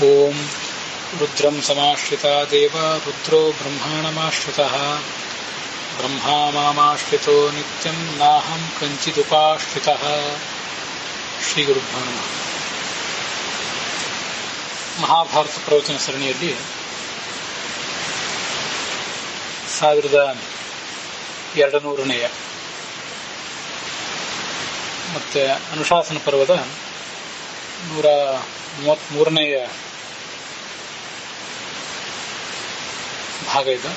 ಓಂ ರುದ್ರಂ ಸಮಾಶ್ರಿತಾ ದೇವ ರುದ್ರೋ ಬ್ರಹ್ಮಾಣಮಾಶ್ರಿತಃ ಬ್ರಹ್ಮಾ ಮಾಮಾಶ್ರಿತೋ ನಿತ್ಯಂ ನಾಹಂ ಕಂಚಿದುಪಾಶ್ರಿತಃ. ಶ್ರೀ ಗುರುಭ್ಯೋ ನಮಃ. ಮಹಾಭಾರತ ಪ್ರವಚನ ಸರಣಿಯಲ್ಲಿ 1200ನೇ ಮತ್ತೆ ಅನುಶಾಸನ ಪರ್ವದ 133ನೇ ಭಾಗ ಇದು.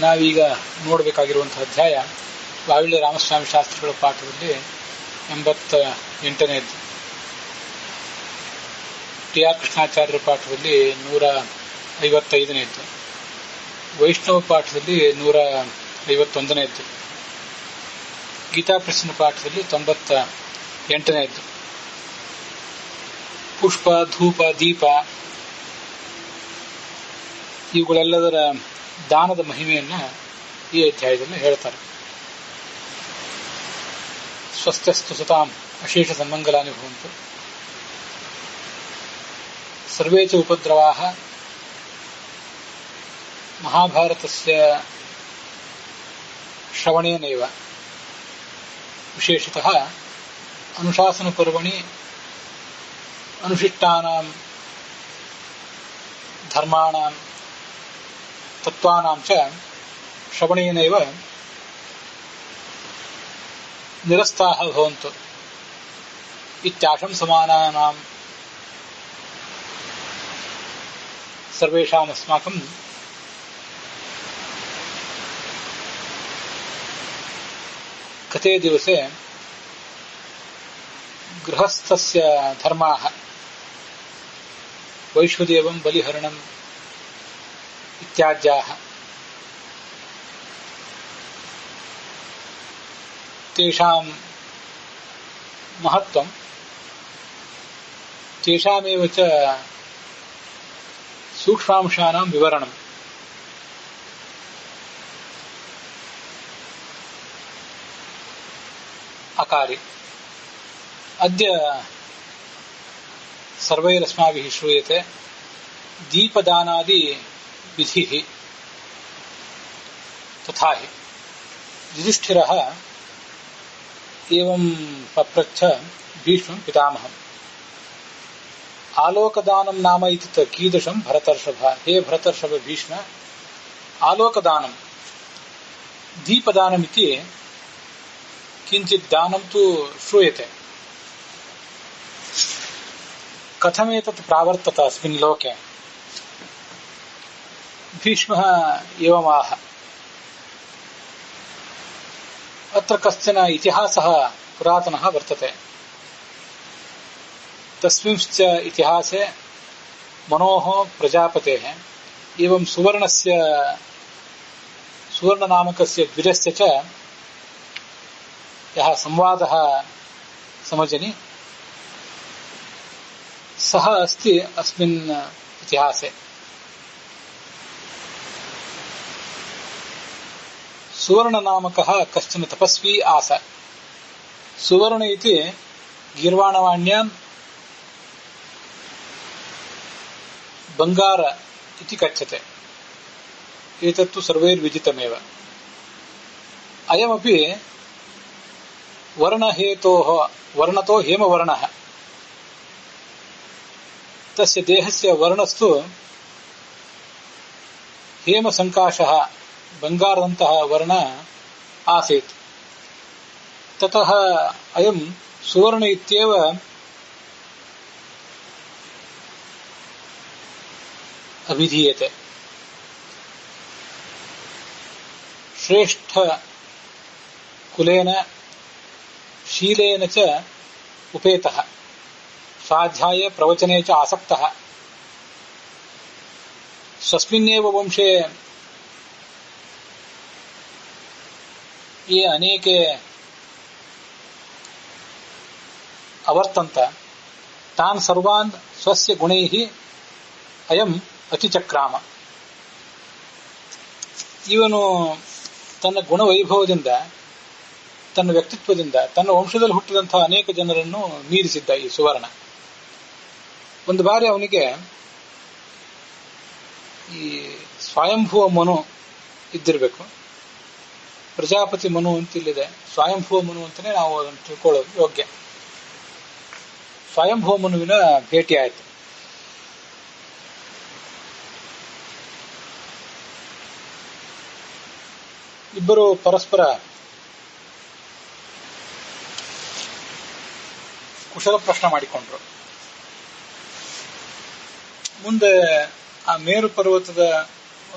ನಾವೀಗ ನೋಡಬೇಕಾಗಿರುವಂತಹ ಅಧ್ಯಾಯ ವಾವಿಳ್ಯ ರಾಮಸ್ವಾಮಿ ಶಾಸ್ತ್ರಿಗಳ ಪಾಠದಲ್ಲಿ 88ನೇದ್ದು, ಟಿ ಆರ್ ಕೃಷ್ಣಾಚಾರ್ಯರ ಪಾಠದಲ್ಲಿ 155ನೇದ್ದು, ವೈಷ್ಣವ ಪಾಠದಲ್ಲಿ 151ನೇದ್ದು, ಗೀತಾ ಪ್ರಶ್ನ ಪಾಠದಲ್ಲಿ 98ನೇದ್ದು. ಪುಷ್ಪ, ಧೂಪ, ದೀಪ ಇವುಗಳೆಲ್ಲದರ ದಾನದ ಮಹಿಮೆಯನ್ನ ಈ ಅಧ್ಯಾಯದಲ್ಲಿ ಹೇಳ್ತಾರೆ. ಸ್ವಸ್ಥಸ್ತು ಸತಾಂ ಅಶೇಷ ಸನ್ಮಂಗಲಾನಿ ಭವಂತು. ಸರ್ವೇ ಚ ಉಪದ್ರವಾಃ ಮಹಾಭಾರತಸ್ಯ ಶ್ರವಣೇನೈವ. ವಿಶೇಷತಃ ಅನುಶಾಸನ ಪರ್ವಣಿ ಅನುಶಿಷ್ಟಾನಾಂ ಧರ್ಮಾಣಾಂ ತತ್ವಾನಾಂ ಚ ಶ್ರವಣೇನೈವ ನಿರಸ್ತಾಃ ಭವಂತು ಇತ್ಯಾಶಂ ಸಮಾನಾನಾಂ ಸರ್ವೇಷಾಂ ಅಸ್ಮಾಕಂ ಕಥೆ ದಿವಸೆ ಗೃಹಸ್ಥಸ್ಯ ಧರ್ಮಾಃ ವೈಶ್ವದೇವಂ ಬಲಿಹರಣಂ ಇತ್ಯಾದ್ಯಾಃ ತೇಷಾಂ ಮಹತ್ವಂ ತೇಷಾಮೇವ ಚ ಸೂಕ್ಷ್ಮಾಂಶಾನಾಂ ವಿವರಣಂ. ಅಕಾರಿ ಅದ್ಯ ಸರ್ವೈರಸ್ಮಾಭಿಃ ಶ್ರೂಯತೆ ದೀಪದಾನಾದಿ ವಿಧಿಃ ತಥಾ ಹಿ. ಯುಧಿಷ್ಠಿರಃ ಏವಂ ಪಪ್ರಚ್ಛ ಭೀಷ್ಮಂ ಪಿತಾಮಹಂ. ಆಲೋಕದಾನಂ ನಾಮ ಇತಿ ಕೀದೃಶಂ ಭರತರ್ಷಭ. ಹೇ ಭರತರ್ಷಭ ಭೀಷ್ಮ, ಆಲೋಕದಾನಂ ದೀಪದಾನಮಿತಿ ಕಿಂಚಿತ್ ದಾನಂ ತು ಶ್ರೂಯತೆ. ಕಥಮೇತತ್ ಪ್ರಾವರ್ತತ ಅಸ್ಮಿನ್ ಲೋಕೆ. ಭೀಷ್ಮಃ ಏವಮಾಹ. ಅತ್ರ ಕಶ್ಚನ ಇತಿಹಾಸಃ ಪುರಾತನಃ ವರ್ತತೆ. ತಸ್ಮಿಂಶ್ಚ ಇತಿಹಾಸೆ ಮನೋಃ ಪ್ರಜಾಪತೆಃ ಏವಂ ಸುವರ್ಣನಾಮಕಸ್ಯ ದ್ವಿಜಸ್ಯ ಚ ಯಹ ಸಂವಾದಃ ಸಮಜನಿ ಸಹ ಅಸ್ತಿ ಅಸ್ಮಿನ್ ಇತಿಹಾಸೆ. ಸುವರ್ಣನಾಮಕಃ ಕಶ್ಚನ ತಪಸ್ವಿ ಆಸ. ಸುವರ್ಣ ಇತಿ ಗೀರ್ವಾಣವಾಣ್ಯಾಂ ಬಂಗಾರ ಇತಿ ಕಥ್ಯತೆ. ಏತತ್ತು ಸರ್ವೈರ್ವಿದಿತಮೇವ. ಅಯಮಪಿ ವರ್ಣತೋ ಹೇಮವರ್ಣಃ. ತಸ್ಯ ದೇಹಸ್ಯ ವರ್ಣಸ್ತು ಹೇಮಸಂಕಾಶಃ ಬಂಗಾರದಂತಹ ವರ್ಣ ಆಸೀತ್. ತತಃ ಅಯಂ ಸುವರ್ಣ ಇತ್ಯೇವ ಅಭಿಧೀಯತೆ. ಶ್ರೇಷ್ಠ ಕುಲೇನ ಶೀಲೇನ ಚ ಉಪೇತಃ ಸ್ವಾಧ್ಯಾಯ ಪ್ರವಚನೆ ಚ ಆಸಕ್ತಃ. ಸ್ವಸ್ಮಿನ್ನೇವ ವಂಶೇ ये अनेके अवर्तन्त तान् सर्वान् स्वस्य गुणैः अयम् अतिचक्राम. ಇವನು ತನ್ನ ಗುಣವೈಭವದಿಂದ ತನ್ನ ವ್ಯಕ್ತಿತ್ವದಿಂದ ತನ್ನ ವಂಶದಲ್ಲಿ ಹುಟ್ಟಿದಂತಹ ಅನೇಕ ಜನರನ್ನು ಮೀರಿಸಿದ್ದ ಈ ಸುವರ್ಣ. ಒಂದು ಬಾರಿ ಅವನಿಗೆ ಈ ಸ್ವಯಂಭುವ ಮನು ಇದ್ದಿರಬೇಕು. ಪ್ರಜಾಪತಿ ಮನು ಅಂತ ಇಲ್ಲಿದೆ, ಸ್ವಯಂಭುವ ಮನು ಅಂತಾನೆ ನಾವು ಅದನ್ನು ತಿಳ್ಕೊಳ್ಳೋದು ಯೋಗ್ಯ. ಸ್ವಯಂಭುವ ಮನುವಿನ ಭೇಟಿ ಆಯಿತು. ಇಬ್ಬರು ಪರಸ್ಪರ ಕುಶಲ ಪ್ರಶ್ನೆ ಮಾಡಿಕೊಂಡ್ರು. ಮುಂದೆ ಆ ಮೇರು ಪರ್ವತದ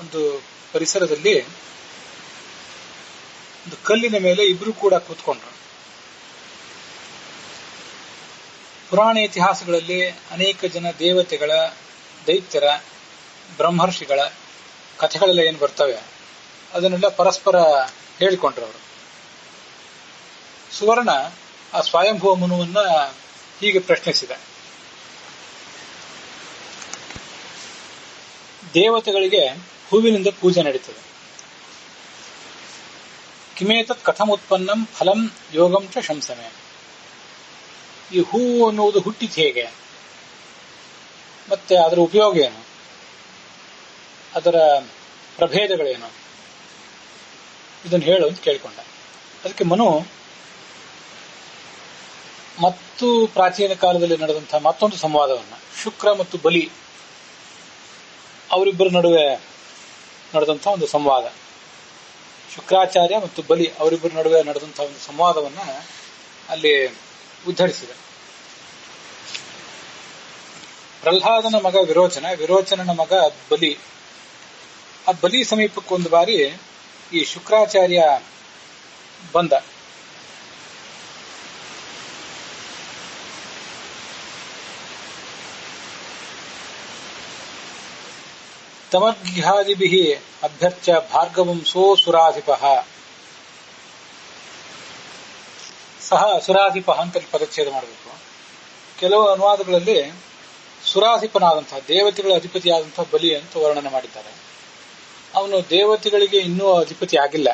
ಒಂದು ಪರಿಸರದಲ್ಲಿ ಒಂದು ಕಲ್ಲಿನ ಮೇಲೆ ಇಬ್ರು ಕೂಡ ಕೂತ್ಕೊಂಡ್ರು. ಪುರಾಣ ಇತಿಹಾಸಗಳಲ್ಲಿ ಅನೇಕ ಜನ ದೇವತೆಗಳ, ದೈತ್ಯರ, ಬ್ರಹ್ಮರ್ಷಿಗಳ ಕಥೆಗಳೆಲ್ಲ ಏನು ಬರ್ತವೆ ಅದನ್ನೆಲ್ಲ ಪರಸ್ಪರ ಹೇಳಿಕೊಂಡ್ರು ಅವರು. ಸುವರ್ಣ ಆ ಸ್ವಯಂಭುವ ಮನುವನ್ನ ಹೀಗೆ ಪ್ರಶ್ನಿಸಿದ. ದೇವತೆಗಳಿಗೆ ಹೂವಿನಿಂದ ಪೂಜೆ ನಡೀತದೆ. ಕಿಮೇತತ್ ಕಥಮುತ್ಪನ್ನಂ ಫಲಂ ಯೋಗಂ ಚ ಶಂಸನೆ. ಈ ಹೂವು ಅನ್ನುವುದು ಹುಟ್ಟಿದ ಹೇಗೆ, ಮತ್ತೆ ಅದರ ಉಪಯೋಗ ಏನು, ಅದರ ಪ್ರಭೇದಗಳೇನು, ಇದನ್ನು ಹೇಳು ಅಂತ ಕೇಳಿಕೊಂಡ. ಅದಕ್ಕೆ ಮನು ಮತ್ತು ಪ್ರಾಚೀನ ಕಾಲದಲ್ಲಿ ನಡೆದಂತಹ ಮತ್ತೊಂದು ಸಂವಾದವನ್ನ, ಶುಕ್ರ ಮತ್ತು ಬಲಿ ಅವರಿಬ್ಬರ ನಡುವೆ ನಡೆದಂತಹ ಒಂದು ಸಂವಾದ, ಶುಕ್ರಾಚಾರ್ಯ ಮತ್ತು ಬಲಿ ಅವರಿಬ್ಬರ ನಡುವೆ ನಡೆದಂತಹ ಒಂದು ಸಂವಾದವನ್ನ ಅಲ್ಲಿ ಉದ್ಧರಿಸಿದೆ. ಪ್ರಹ್ಲಾದನ ಮಗ ವಿರೋಚನ, ವಿರೋಚನನ ಮಗ ಬಲಿ. ಆ ಬಲಿ ಸಮೀಪಕ್ಕೊಂದು ಬಾರಿ ಈ ಶುಕ್ರಾಚಾರ್ಯ ಬಂದ. ತಮರ್ಘ್ಯಾದಿಭಿಃ ಅಭ್ಯರ್ಚ್ಯ ಭಾರ್ಗವಂ ಸೋಸುರಾಧಿಪಃ. ಸಹ ಸುರಾಧಿಪಃ ಅಂತ ಪದಚ್ಛೇದ ಮಾಡಬೇಕು. ಕೆಲವು ಅನುವಾದಗಳಲ್ಲಿ ಸುರಾಧಿಪನಾದಂತಹ, ದೇವತೆಗಳ ಅಧಿಪತಿಯಾದಂತಹ ಬಲಿ ಅಂತ ವರ್ಣನೆ ಮಾಡಿದ್ದಾರೆ. ಅವನು ದೇವತೆಗಳಿಗೆ ಇನ್ನೂ ಅಧಿಪತಿ ಆಗಿಲ್ಲ.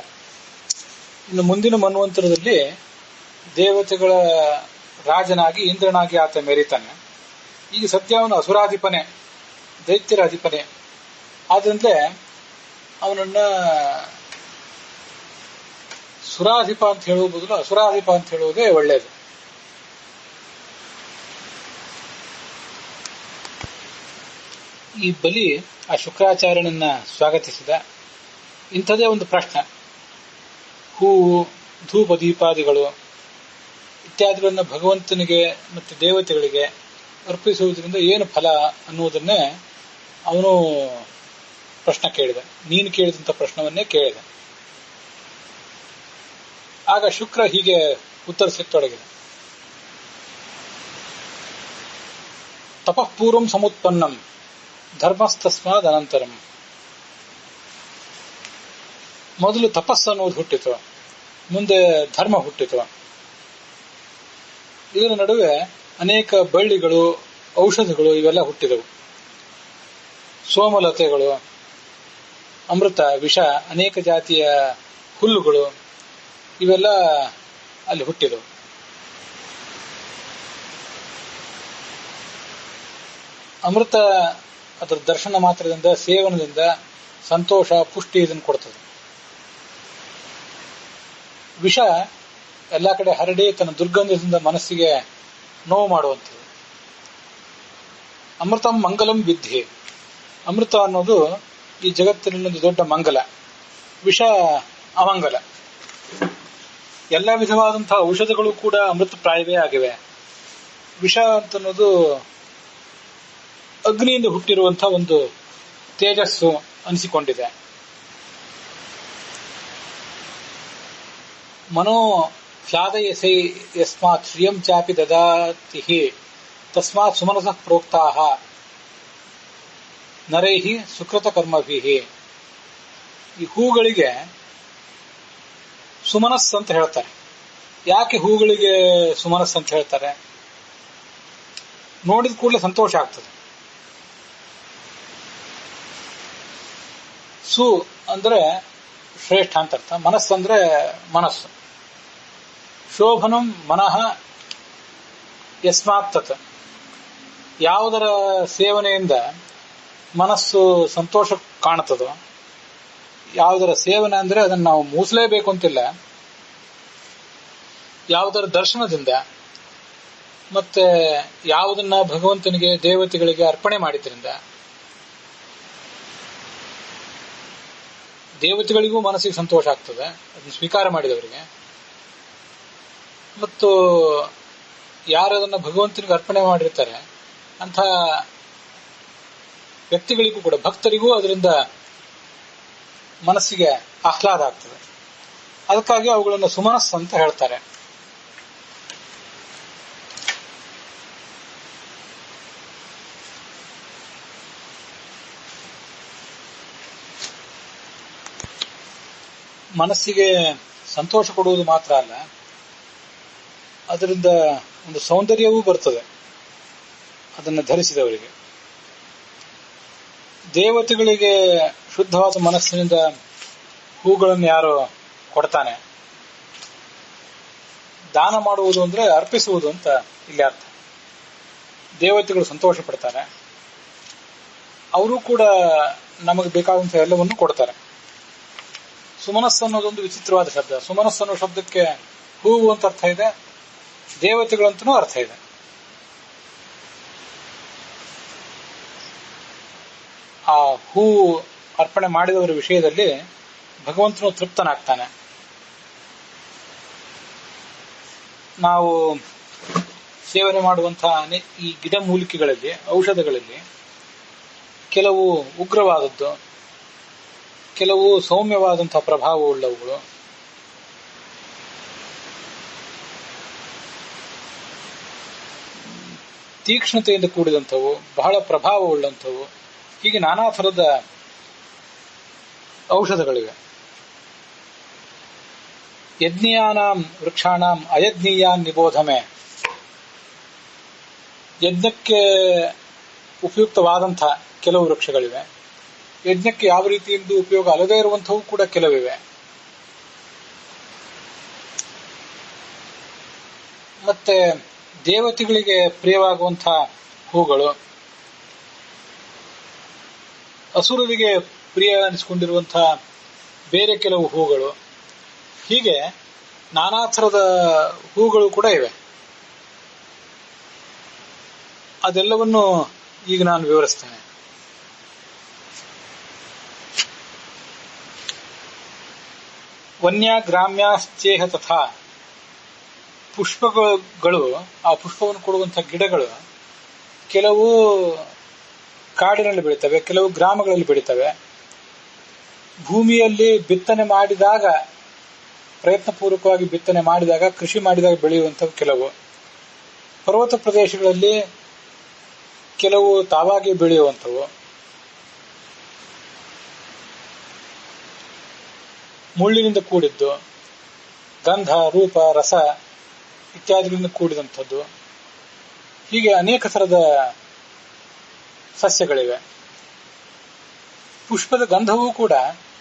ಇನ್ನು ಮುಂದಿನ ಮನ್ವಂತರದಲ್ಲಿ ದೇವತೆಗಳ ರಾಜನಾಗಿ ಇಂದ್ರನಾಗಿ ಆತ ಮೆರೀತಾನೆ. ಈಗ ಸದ್ಯ ಅವನು ಅಸುರಾಧಿಪನೇ, ದೈತ್ಯರ ಅಧಿಪನೇ. ಆದ್ರಿಂದಲೇ ಅವನನ್ನ ಸುರಾಧಿಪ ಅಂತ ಹೇಳುವ ಬದಲು ಅಸುರಾಧಿಪ ಅಂತ ಹೇಳುವುದೇ ಒಳ್ಳೆಯದು. ಈ ಬಲಿ ಆ ಶುಕ್ರಾಚಾರ್ಯನನ್ನ ಸ್ವಾಗತಿಸಿದ. ಇಂಥದೇ ಒಂದು ಪ್ರಶ್ನೆ, ಹೂವು, ಧೂಪ ದೀಪಾದಿಗಳು ಇತ್ಯಾದಿಗಳನ್ನು ಭಗವಂತನಿಗೆ ಮತ್ತು ದೇವತೆಗಳಿಗೆ ಅರ್ಪಿಸುವುದರಿಂದ ಏನು ಫಲ ಅನ್ನುವುದನ್ನೇ ಅವನು ಪ್ರಶ್ನೆ ಕೇಳಿದ. ನೀನು ಕೇಳಿದಂಥ ಪ್ರಶ್ನವನ್ನೇ ಕೇಳಿದ. ಆಗ ಶುಕ್ರ ಹೀಗೆ ಉತ್ತರಿಸತೊಡಗಿದ. ತಪಃಪೂರ್ವಂ ಸಮುತ್ಪನ್ನಂ ಧರ್ಮಸ್ತಸ್ಮಾದ್ ಅನಂತರಂ. ಮೊದಲು ತಪಸ್ಸು ಅನ್ನೋದು ಹುಟ್ಟಿತು, ಮುಂದೆ ಧರ್ಮ ಹುಟ್ಟಿತು. ಇದರ ನಡುವೆ ಅನೇಕ ಬಳ್ಳಿಗಳು, ಔಷಧಗಳು ಇವೆಲ್ಲ ಹುಟ್ಟಿದವು. ಸೋಮಲತೆಗಳು, ಅಮೃತ, ವಿಷ, ಅನೇಕ ಜಾತಿಯ ಹುಲ್ಲುಗಳು ಇವೆಲ್ಲ ಅಲ್ಲಿ ಹುಟ್ಟಿದವು. ಅಮೃತ ಅದರ ದರ್ಶನ ಮಾತ್ರದಿಂದ, ಸೇವನದಿಂದ ಸಂತೋಷ, ಪುಷ್ಟಿ ಇದನ್ನು ಕೊಡ್ತದೆ. ವಿಷ ಎಲ್ಲ ಕಡೆ ಹರಡಿ ತನ್ನ ದುರ್ಗಂಧದಿಂದ ಮನಸ್ಸಿಗೆ ನೋವು ಮಾಡುವಂಥದ್ದು. ಅಮೃತಂ ಮಂಗಲಂ ವಿದ್ಯೆ. ಅಮೃತ ಅನ್ನೋದು ಈ ಜಗತ್ತಿನಲ್ಲಿ ಒಂದು ದೊಡ್ಡ ಮಂಗಲ, ವಿಷ ಅಮಂಗಲ. ಎಲ್ಲ ವಿಧವಾದಂತಹ ಔಷಧಗಳು ಕೂಡ ಅಮೃತ ಪ್ರಾಯವೇ ಆಗಿವೆ. ವಿಷ ಅಂತನ್ನೋದು ಅಗ್ನಿಯಿಂದ ಹುಟ್ಟಿರುವಂತಹ ಒಂದು ತೇಜಸ್ಸು ಅನಿಸಿಕೊಂಡಿದೆ. ಮನೋ ಹ್ಲಾದಯಸೈ ಯಸ್ಮಾತ್ ಶ್ರಿಯಂ ಚಾಪಿ ದದಾತಿ ತಸ್ಮಾತ್ ಸುಮನಸಃ ಪ್ರೋಕ್ತಾಃ ನರೈಹಿ ಸುಕೃತ ಕರ್ಮಭಿಃ. ಈ ಹೂಗಳಿಗೆ ಸುಮನಸ್ ಅಂತ ಹೇಳ್ತಾರೆ. ಯಾಕೆ ಹೂಗಳಿಗೆ ಸುಮನಸ್ ಅಂತ ಹೇಳ್ತಾರೆ? ನೋಡಿದ ಕೂಡಲೇ ಸಂತೋಷ ಆಗ್ತದೆ. ಸು ಅಂದ್ರೆ ಶ್ರೇಷ್ಠ ಅಂತ ಅರ್ಥ, ಮನಸ್ಸಂದ್ರೆ ಮನಸ್ಸು. ಶೋಭನಂ ಮನಃ ಯಸ್ಮಾತ್ ತತ್, ಯಾವುದರ ಸೇವನೆಯಿಂದ ಮನಸ್ಸು ಸಂತೋಷ ಕಾಣುತ್ತದೋ, ಯಾವುದರ ಸೇವನೆ ಅಂದ್ರೆ ಅದನ್ನು ನಾವು ಮೂಸಲೇಬೇಕು ಅಂತಿಲ್ಲ, ಯಾವುದರ ದರ್ಶನದಿಂದ ಮತ್ತೆ ಯಾವುದನ್ನ ಭಗವಂತನಿಗೆ ದೇವತೆಗಳಿಗೆ ಅರ್ಪಣೆ ಮಾಡಿದ್ರಿಂದ ದೇವತೆಗಳಿಗೂ ಮನಸ್ಸಿಗೆ ಸಂತೋಷ ಆಗ್ತದೆ ಅದನ್ನು ಸ್ವೀಕಾರ ಮಾಡಿದವರಿಗೆ. ಮತ್ತು ಯಾರದನ್ನ ಭಗವಂತನಿಗೆ ಅರ್ಪಣೆ ಮಾಡಿರ್ತಾರೆ ಅಂಥ ವ್ಯಕ್ತಿಗಳಿಗೂ ಕೂಡ, ಭಕ್ತರಿಗೂ ಅದರಿಂದ ಮನಸ್ಸಿಗೆ ಆಹ್ಲಾದ ಆಗ್ತದೆ. ಅದಕ್ಕಾಗಿ ಅವುಗಳನ್ನು ಸುಮನಸ್ಸು ಅಂತ ಹೇಳ್ತಾರೆ. ಮನಸ್ಸಿಗೆ ಸಂತೋಷ ಕೊಡುವುದು ಮಾತ್ರ ಅಲ್ಲ, ಅದರಿಂದ ಒಂದು ಸೌಂದರ್ಯವೂ ಬರ್ತದೆ ಅದನ್ನು ಧರಿಸಿದವರಿಗೆ. ದೇವತೆಗಳಿಗೆ ಶುದ್ಧವಾದ ಮನಸ್ಸಿನಿಂದ ಹೂಗಳನ್ನು ಯಾರು ಕೊಡ್ತಾನೆ, ದಾನ ಮಾಡುವುದು ಅಂದ್ರೆ ಅರ್ಪಿಸುವುದು ಅಂತ ಇಲ್ಲಿ ಅರ್ಥ. ದೇವತೆಗಳು ಸಂತೋಷ ಪಡ್ತಾರೆ, ಅವರು ಕೂಡ ನಮಗೆ ಬೇಕಾದಂತಹ ಎಲ್ಲವನ್ನು ಕೊಡ್ತಾರೆ. ಸುಮನಸ್ಸು ಅನ್ನೋದೊಂದು ವಿಚಿತ್ರವಾದ ಶಬ್ದ. ಸುಮನಸ್ಸು ಅನ್ನೋ ಶಬ್ದಕ್ಕೆ ಹೂವು ಅಂತ ಅರ್ಥ ಇದೆ, ದೇವತೆಗಳಂತನೂ ಅರ್ಥ ಇದೆ. ಆ ಹೂ ಅರ್ಪಣೆ ಮಾಡಿದವರ ವಿಷಯದಲ್ಲಿ ಭಗವಂತನು ತೃಪ್ತನಾಗ್ತಾನೆ. ನಾವು ಸೇವನೆ ಮಾಡುವಂತಹ ಈ ಗಿಡಮೂಲಿಕೆಗಳಲ್ಲಿ, ಔಷಧಗಳಲ್ಲಿ ಕೆಲವು ಉಗ್ರವಾದದ್ದು, ಕೆಲವು ಸೌಮ್ಯವಾದಂತಹ ಪ್ರಭಾವವುಳ್ಳವುಗಳು, ತೀಕ್ಷ್ಣತೆಯಿಂದ ಕೂಡಿದಂಥವು, ಬಹಳ ಪ್ರಭಾವವುಳ್ಳಂಥವು, ಹೀಗೆ ನಾನಾ ಥರದ ಔಷಧಗಳಿವೆ. ಯಜ್ಞೀಯಾನಾಂ ವೃಕ್ಷಾಣಾಂ ಅಯಜ್ಞೀಯಾನ್ ನಿಬೋಧಮೆ. ಯಜ್ಞಕ್ಕೆ ಉಪಯುಕ್ತವಾದಂಥ ಕೆಲವು ವೃಕ್ಷಗಳಿವೆ, ಯಜ್ಞಕ್ಕೆ ಯಾವ ರೀತಿಯಿಂದ ಉಪಯೋಗ ಅಲ್ಲದೇ ಇರುವಂಥವು ಕೂಡ ಕೆಲವಿವೆ. ಮತ್ತೆ ದೇವತೆಗಳಿಗೆ ಪ್ರಿಯವಾಗುವಂತಹ ಹೂಗಳು, ಅಸುರರಿಗೆ ಪ್ರಿಯ ಅನಿಸಿಕೊಂಡಿರುವಂತಹ ಬೇರೆ ಕೆಲವು ಹೂಗಳು, ಹೀಗೆ ನಾನಾ ಥರದ ಹೂಗಳು ಕೂಡ ಇವೆ. ಅದೆಲ್ಲವನ್ನು ಈಗ ನಾನು ವಿವರಿಸ್ತೇನೆ. ವನ್ಯ ಗ್ರಾಮ್ಯಾಶ್ಚೇಹ ತಥಾ. ಪುಷ್ಪಗಳು, ಆ ಪುಷ್ಪವನ್ನು ಕೊಡುವಂತಹ ಗಿಡಗಳು ಕೆಲವು ಕಾಡಿನಲ್ಲಿ ಬೆಳೀತವೆ, ಕೆಲವು ಗ್ರಾಮಗಳಲ್ಲಿ ಬೆಳೀತವೆ. ಭೂಮಿಯಲ್ಲಿ ಬಿತ್ತನೆ ಮಾಡಿದಾಗ, ಪ್ರಯತ್ನಪೂರ್ವಕವಾಗಿ ಬಿತ್ತನೆ ಮಾಡಿದಾಗ, ಕೃಷಿ ಮಾಡಿದಾಗ ಬೆಳೆಯುವಂಥವು ಕೆಲವು. ಪರ್ವತ ಪ್ರದೇಶಗಳಲ್ಲಿ ಕೆಲವು ತಾವಾಗಿ ಬೆಳೆಯುವಂಥವು. ಮುಳ್ಳಿನಿಂದ ಕೂಡಿದ್ದು, ಗಂಧ, ರೂಪ, ರಸ ಇತ್ಯಾದಿಗಳಿಂದ ಕೂಡಿದಂಥದ್ದು. ಹೀಗೆ ಅನೇಕ ಥರದ ಸಸ್ಯಗಳಿವೆ. ಪುಷ್ಪದ ಗಂಧವೂ ಕೂಡ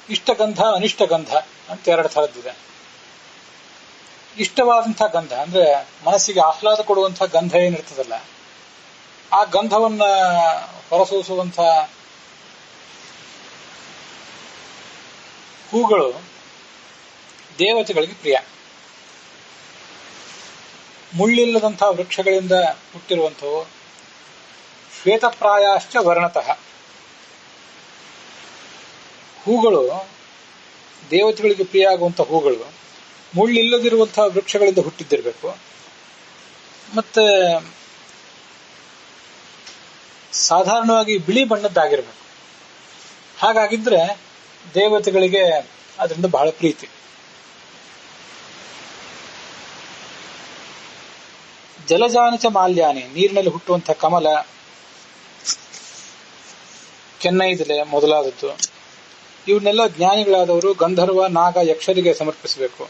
ಇಷ್ಟಗಂಧ, ಅನಿಷ್ಟಗಂಧ ಅಂತ ಎರಡು ಥರದ್ದಿದೆ. ಇಷ್ಟವಾದಂತಹ ಗಂಧ ಅಂದ್ರೆ ಮನಸ್ಸಿಗೆ ಆಹ್ಲಾದ ಕೊಡುವಂತಹ ಗಂಧ ಏನಿರ್ತದಲ್ಲ, ಆ ಗಂಧವನ್ನ ಹೊರಸೂಸುವಂತಹ ಹೂಗಳು ದೇವತೆಗಳಿಗೆ ಪ್ರಿಯ. ಮುಳ್ಳಿಲ್ಲದಂತಹ ವೃಕ್ಷಗಳಿಂದ ಹುಟ್ಟಿರುವಂಥವು, ಶ್ವೇತಪ್ರಾಯಾಶ್ಚ ವರ್ಣತಃ. ಹೂಗಳು ದೇವತೆಗಳಿಗೆ ಪ್ರಿಯ ಆಗುವಂತಹ ಹೂಗಳು ಮುಳ್ಳಿಲ್ಲದಿರುವಂತಹ ವೃಕ್ಷಗಳಿಂದ ಹುಟ್ಟಿದ್ದಿರಬೇಕು. ಮತ್ತೆ ಸಾಧಾರಣವಾಗಿ ಬಿಳಿ ಬಣ್ಣದ್ದಾಗಿರ್ಬೇಕು. ಹಾಗಾಗಿದ್ರೆ ದೇವತೆಗಳಿಗೆ ಅದರಿಂದ ಬಹಳ ಪ್ರೀತಿ. ಜಲಜಾನಿಚ ಮಾಲ್ಯಾನಿ, ನೀರಿನಲ್ಲಿ ಹುಟ್ಟುವಂತಹ ಕಮಲ, ಕೆನ್ನೈದಲೆ ಮೊದಲಾದದ್ದು, ಇವನ್ನೆಲ್ಲ ಜ್ಞಾನಿಗಳಾದವರು ಗಂಧರ್ವ, ನಾಗ, ಯಕ್ಷರಿಗೆ ಸಮರ್ಪಿಸಬೇಕು.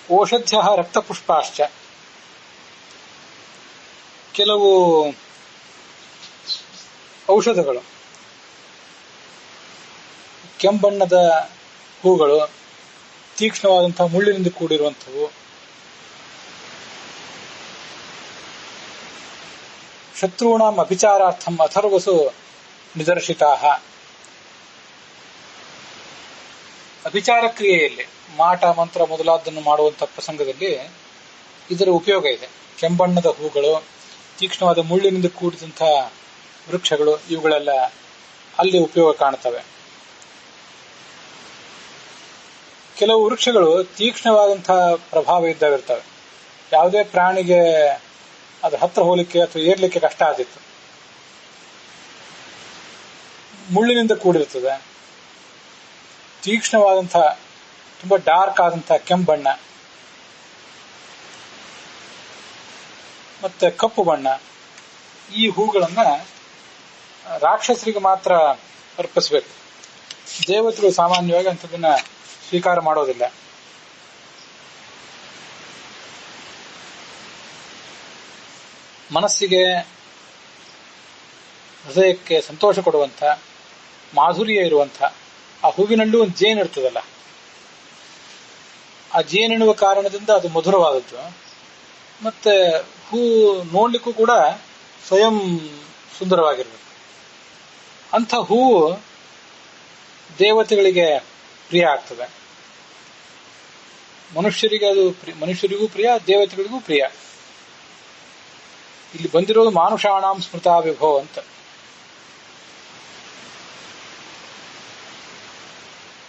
ಓಷಧ್ಯ ರಕ್ತಪುಷ್ಪಾಶ್ಚ, ಕೆಲವು ಔಷಧಗಳು ಕೆಂಬಣ್ಣದ ಹೂಗಳು, ತೀಕ್ಷ್ಣವಾದಂತಹ ಮುಳ್ಳಿನಿಂದ ಕೂಡಿರುವಂಥವು, ಶತ್ರುಣಾಂ ಅಭಿಚಾರಾರ್ಥಂ ಅಥರ್ವಸು ನಿದರ್ಶಿತಾ. ಅಭಿಚಾರ ಕ್ರಿಯೆಯಲ್ಲಿ ಮಾಟ ಮಂತ್ರ ಮೊದಲಾದನ್ನು ಮಾಡುವಂತಹ ಪ್ರಸಂಗದಲ್ಲಿ ಇದರ ಉಪಯೋಗ ಇದೆ. ಕೆಂಬಣ್ಣದ ಹೂಗಳು, ತೀಕ್ಷ್ಣವಾದ ಮುಳ್ಳಿನಿಂದ ಕೂಡಿದಂತಹ ವೃಕ್ಷಗಳು, ಇವುಗಳೆಲ್ಲ ಅಲ್ಲಿ ಉಪಯೋಗ ಕಾಣುತ್ತವೆ. ಕೆಲವು ವೃಕ್ಷಗಳು ತೀಕ್ಷ್ಣವಾದಂತಹ ಪ್ರಭಾವ ಇದ್ದಾವಿರ್ತವೆ. ಯಾವುದೇ ಪ್ರಾಣಿಗೆ ಅದ್ರ ಹತ್ರ ಹೋಲಿಕ್ಕೆ ಅಥವಾ ಏರ್ಲಿಕ್ಕೆ ಕಷ್ಟ ಆದಿತ್ತು. ಮುಳ್ಳಿನಿಂದ ಕೂಡಿರ್ತದೆ. ತೀಕ್ಷ್ಣವಾದಂತಹ ತುಂಬಾ ಡಾರ್ಕ್ ಆದಂತಹ ಕೆಂಪಣ್ಣ ಮತ್ತೆ ಕಪ್ಪು ಬಣ್ಣ, ಈ ಹೂಗಳನ್ನ ರಾಕ್ಷಸರಿಗೆ ಮಾತ್ರ ಅರ್ಪಿಸಬೇಕು. ದೇವತೆಗಳು ಸಾಮಾನ್ಯವಾಗಿ ಅಂಥದನ್ನ ಸ್ವೀಕಾರ ಮಾಡೋದಿಲ್ಲ. ಮನಸ್ಸಿಗೆ, ಹೃದಯಕ್ಕೆ ಸಂತೋಷ ಕೊಡುವಂಥ, ಮಾಧುರ್ಯ ಇರುವಂಥ ಆ ಹೂವಿನಲ್ಲೂ ಒಂದು ಜೇನು ಇರ್ತದಲ್ಲ, ಆ ಜೇನೆನ್ನುವ ಕಾರಣದಿಂದ ಅದು ಮಧುರವಾದದ್ದು. ಮತ್ತೆ ಹೂ ನೋಡ್ಲಿಕ್ಕೂ ಕೂಡ ಸ್ವಯಂ ಸುಂದರವಾಗಿರ್ಬೇಕು. ಅಂಥ ಹೂವು ದೇವತೆಗಳಿಗೆ ಪ್ರಿಯ ಆಗ್ತದೆ. ಮನುಷ್ಯರಿಗೂ ಪ್ರಿಯ, ದೇವತೆಗಳಿಗೂ ಪ್ರಿಯ. ಇಲ್ಲಿ ಬಂದಿರೋದು ಮಾನುಷಾಣಾಂ ಸ್ಮೃತಾ ವಿಭೋ ಅಂತ.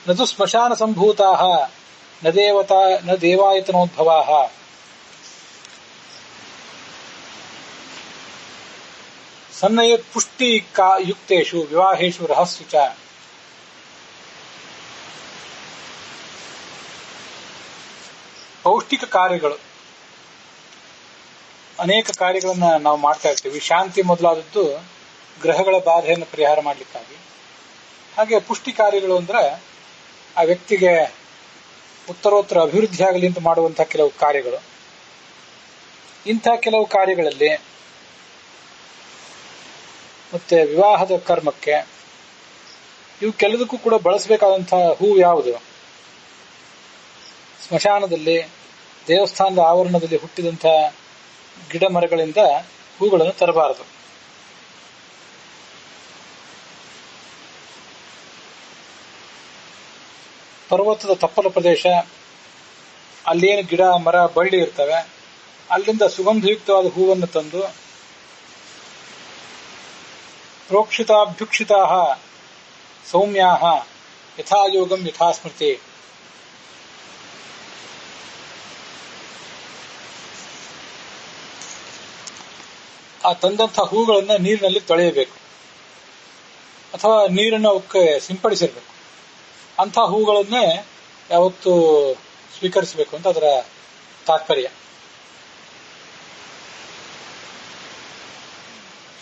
ನದು ಸ್ಮಶಾನ ಸಂಭೂತಾ ನ ದೇವಾಯತನೋದ್ಭವಾ ಸನ್ನಯತ್ ಪುಷ್ಟಿ ಯುಕ್ತೇಷು ವಿವಾಹೇಷು ರಹಸ್ಯು ಚ. ಪೌಷ್ಟಿಕ ಕಾರ್ಯಗಳು, ಅನೇಕ ಕಾರ್ಯಗಳನ್ನ ನಾವು ಮಾಡ್ತಾ ಇರ್ತೀವಿ. ಶಾಂತಿ ಮೊದಲಾದದ್ದು ಗ್ರಹಗಳ ಬಾಧೆಯನ್ನು ಪರಿಹಾರ ಮಾಡಲಿಕ್ಕಾಗಿ. ಹಾಗೆ ಪುಷ್ಟಿ ಕಾರ್ಯಗಳು ಅಂದ್ರೆ ಆ ವ್ಯಕ್ತಿಗೆ ಉತ್ತರೋತ್ತರ ಅಭಿವೃದ್ಧಿ ಆಗಲಿ ಅಂತ ಮಾಡುವಂತಹ ಕೆಲವು ಕಾರ್ಯಗಳು. ಇಂಥ ಕೆಲವು ಕಾರ್ಯಗಳಲ್ಲಿ ಮತ್ತೆ ವಿವಾಹದ ಕರ್ಮಕ್ಕೆ ಇವಕ್ಕೆಲ್ಲದಕ್ಕೂ ಕೂಡ ಬಳಸಬೇಕಾದಂತಹ ಹೂ ಯಾವುದು? ಸ್ಮಶಾನದಲ್ಲಿ, ದೇವಸ್ಥಾನದ ಆವರಣದಲ್ಲಿ ಹುಟ್ಟಿದಂತಹ ಗಿಡ ಮರಗಳಿಂದ ಹೂಗಳನ್ನು ತರಬಾರದು. ಪರ್ವತದ ತಪ್ಪಲ ಪ್ರದೇಶ, ಅಲ್ಲೇನು ಗಿಡ ಮರ ಬಳ್ಳಿ ಇರ್ತವೆ, ಅಲ್ಲಿಂದ ಸುಗಂಧಯುಕ್ತವಾದ ಹೂವನ್ನು ತಂದು ಪ್ರೋಕ್ಷಿತಾಭ್ಯುಕ್ಷಿತಾ ಸೌಮ್ಯಾ ಯಥಾಯೋಗಂ ಯಥಾಸ್ಮೃತಿ. ಆ ತಂದಂತಹ ಹೂಗಳನ್ನು ನೀರಿನಲ್ಲಿ ತೊಳೆಯಬೇಕು ಅಥವಾ ನೀರನ್ನು ಅವಕ್ಕೆ ಸಿಂಪಡಿಸಿರ್ಬೇಕು. ಅಂಥ ಹೂಗಳನ್ನೇ ಯಾವತ್ತೂ ಸ್ವೀಕರಿಸಬೇಕು ಅಂತ ಅದರ ತಾತ್ಪರ್ಯ.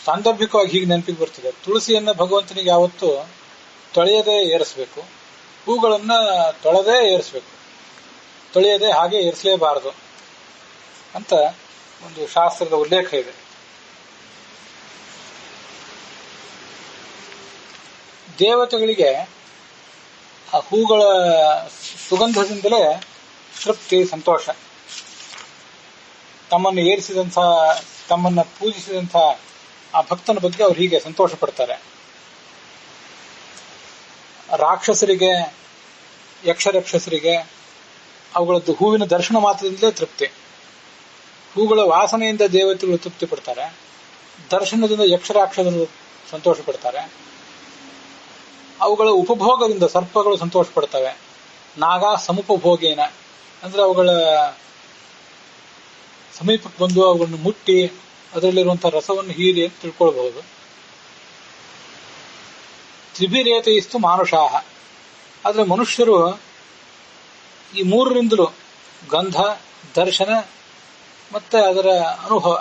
ಸಾಂದರ್ಭಿಕವಾಗಿ ಹೀಗೆ ನೆನಪಿಗೆ ಬರ್ತದೆ. ತುಳಸಿಯನ್ನ ಭಗವಂತನಿಗೆ ಯಾವತ್ತೂ ತೊಳೆಯದೇ ಏರಿಸಬೇಕು, ಹೂಗಳನ್ನ ತೊಳೆದೇ ಏರಿಸಬೇಕು, ತೊಳೆಯದೆ ಹಾಗೆ ಏರಿಸಲೇಬಾರದು ಅಂತ ಒಂದು ಶಾಸ್ತ್ರದ ಉಲ್ಲೇಖ ಇದೆ. ದೇವತೆಗಳಿಗೆ ಆ ಹೂಗಳ ಸುಗಂಧದಿಂದಲೇ ತೃಪ್ತಿ, ಸಂತೋಷ. ತಮ್ಮನ್ನು ಏರಿಸಿದಂತಹ, ತಮ್ಮನ್ನ ಪೂಜಿಸಿದಂತಹ ಆ ಭಕ್ತನ ಬಗ್ಗೆ ಅವ್ರು ಹೀಗೆ ಸಂತೋಷ ಪಡ್ತಾರೆ. ರಾಕ್ಷಸರಿಗೆ, ಯಕ್ಷರಕ್ಷಸರಿಗೆ ಅವುಗಳದ್ದು ಹೂವಿನ ದರ್ಶನ ಮಾತ್ರದಿಂದಲೇ ತೃಪ್ತಿ. ಹೂಗಳ ವಾಸನೆಯಿಂದ ದೇವತೆಗಳು ತೃಪ್ತಿ ಪಡ್ತಾರೆ, ದರ್ಶನದಿಂದ ಯಕ್ಷರಾಕ್ಷಸರು ಸಂತೋಷ ಪಡ್ತಾರೆ. ಅವುಗಳ ಉಪಭೋಗದಿಂದ ಸರ್ಪಗಳು ಸಂತೋಷ ಪಡ್ತವೆ. ನಾಗ ಸಮುಪಭೋಗೇನ ಅಂದ್ರೆ ಅವುಗಳ ಸಮೀಪಕ್ಕೆ ಬಂದು ಅವುಗಳನ್ನು ಮುಟ್ಟಿ ಅದರಲ್ಲಿರುವಂತಹ ರಸವನ್ನು ಹೀರಿ ಅಂತ ತಿಳ್ಕೊಳ್ಬಹುದು. ತ್ರಿಭಿರೇತಯಿಸ್ತು ಮಾನುಷಾಹ. ಆದ್ರೆ ಮನುಷ್ಯರು ಈ ಮೂರರಿಂದಲೂ ಗಂಧ, ದರ್ಶನ ಮತ್ತೆ ಅದರ ಅನುಭವ,